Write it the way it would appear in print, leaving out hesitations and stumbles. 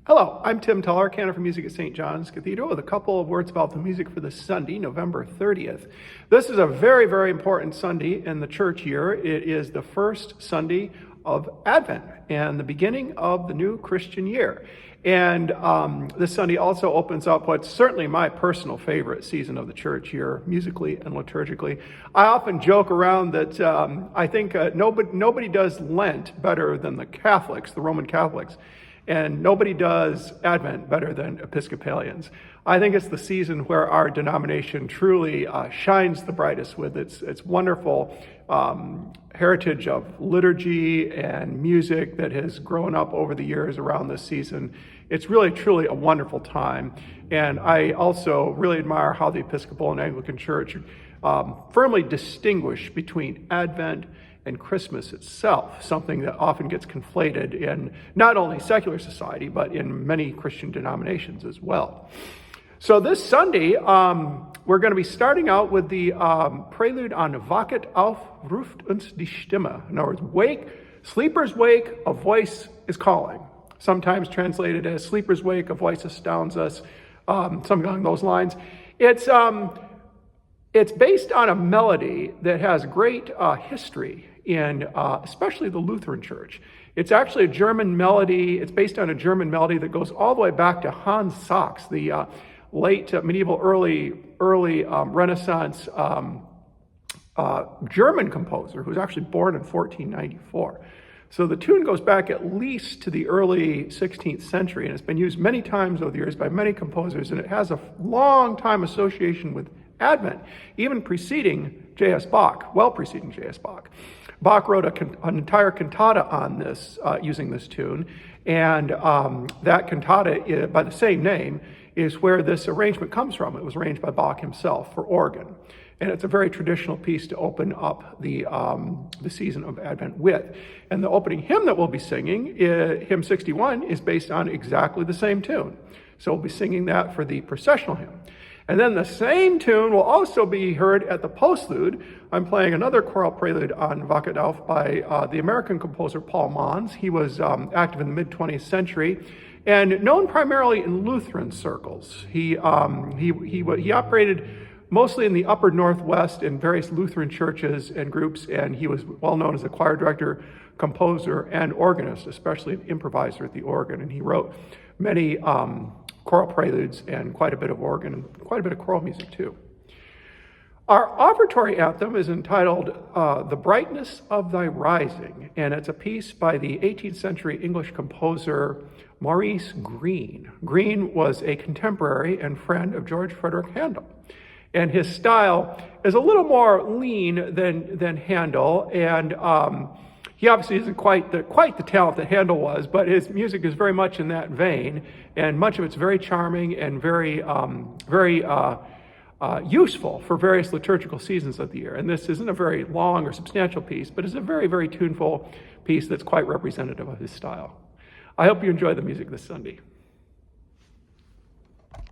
Hello, I'm Tim Tuller, canon for music at St. John's Cathedral, with a couple of words about the music for this Sunday, November 30th. This is a very, very important Sunday in the church year. It is the first Sunday of Advent and the beginning of the new Christian year. And this Sunday also opens up what's certainly my personal favorite season of the church year, musically and liturgically. I often joke around that I think nobody does Lent better than the Catholics, the Roman Catholics. And nobody does Advent better than Episcopalians. I think it's the season where our denomination truly shines the brightest with its wonderful heritage of liturgy and music that has grown up over the years around this season. It's really, truly a wonderful time. And I also really admire how the Episcopal and Anglican Church firmly distinguish between Advent and Christmas itself, something that often gets conflated in not only secular society, but in many Christian denominations as well. So this Sunday, we're going to be starting out with the prelude on Wachet auf, ruft uns die Stimme. In other words, wake, sleepers wake, a voice is calling. Sometimes translated as sleepers wake, a voice astounds us, something along those lines. It's based on a melody that has great history in especially the Lutheran Church. It's actually a German melody. It's based on a German melody that goes all the way back to Hans Sachs, the late medieval, early Renaissance German composer who was actually born in 1494. So the tune goes back at least to the early 16th century, and it's been used many times over the years by many composers, and it has a long time association with Advent, even preceding J.S. Bach, well preceding J.S. Bach. Bach wrote an entire cantata on this, using this tune, and that cantata, by the same name, is where this arrangement comes from. It was arranged by Bach himself for organ, and it's a very traditional piece to open up the season of Advent with. And the opening hymn that we'll be singing, hymn 61, is based on exactly the same tune. So we'll be singing that for the processional hymn. And then the same tune will also be heard at the postlude. I'm playing another choral prelude on Wachet auf by the American composer Paul Mons. He was active in the mid-20th century and known primarily in Lutheran circles. He operated mostly in the upper Northwest in various Lutheran churches and groups, and he was well known as a choir director, composer, and organist, especially an improviser at the organ. And he wrote many choral preludes and quite a bit of organ and quite a bit of choral music too. Our offertory anthem is entitled The Brightness of Thy Rising, and it's a piece by the 18th century English composer Maurice Green. Green was a contemporary and friend of George Frederick Handel, and his style is a little more lean than Handel, and he obviously isn't quite the talent that Handel was, but his music is very much in that vein, and much of it's very charming and very useful for various liturgical seasons of the year. And this isn't a very long or substantial piece, but it's a very, very tuneful piece that's quite representative of his style. I hope you enjoy the music this Sunday.